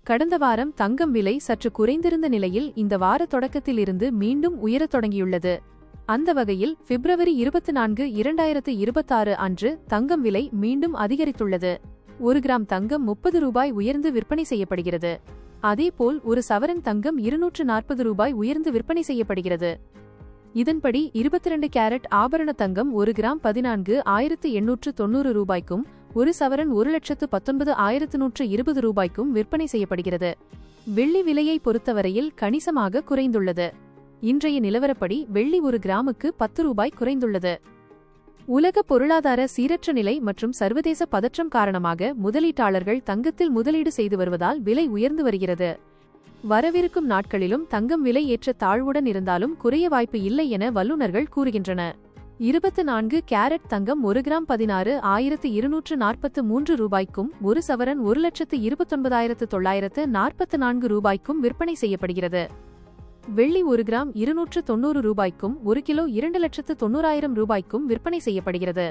கடந்த வாரம் தங்கம் விலை சற்று குறைந்திருந்த நிலையில் இந்த வார தொடக்கத்தில் இருந்து மீண்டும் உயரத் தொடங்கியுள்ளது. அந்த வகையில் பிப்ரவரி 24, 2026 அன்று தங்கம் விலை மீண்டும் அதிகரித்துள்ளது. 1 கிராம் தங்கம் 30 ரூபாய் உயர்ந்து விற்பனை செய்யப்படுகிறது. அதேபோல் ஒரு சவரன் தங்கம் 240 ரூபாய் உயர்ந்து விற்பனை செய்யப்படுகிறது. இதன்படி 22 கேரட் ஆபரண தங்கம் 1 கிராம் 14,890 ரூபாய்க்கும், ஒரு சவரன் 1,19,120 ரூபாய்க்கும் விற்பனை செய்யப்படுகிறது. வெள்ளி விலையை பொறுத்தவரையில் கணிசமாக குறைந்துள்ளது. இன்றைய நிலவரப்படி வெள்ளி 1 கிராமுக்கு 10 ரூபாய் குறைந்துள்ளது. உலக பொருளாதார சீரற்ற நிலை மற்றும் சர்வதேச பதற்றம் காரணமாக முதலீட்டாளர்கள் தங்கத்தில் முதலீடு செய்து வருவதால் விலை உயர்ந்து வருகிறது. வரவிருக்கும் நாட்களிலும் தங்கம் விலை ஏற்ற தாழ்வுடன் இருந்தாலும் குறைய வாய்ப்பு இல்லை என வல்லுநர்கள் கூறுகின்றனர். 24 கேரட் தங்கம் 1 கிராம் 16,243 ரூபாய்க்கும், ஒரு சவரன் 1,29,944 ரூபாய்க்கும் விற்பனை செய்யப்படுகிறது. வெள்ளி 1 கிராம் 290 ரூபாய்க்கும், 1 கிலோ 2,90,000 ரூபாய்க்கும் விற்பனை செய்யப்படுகிறது.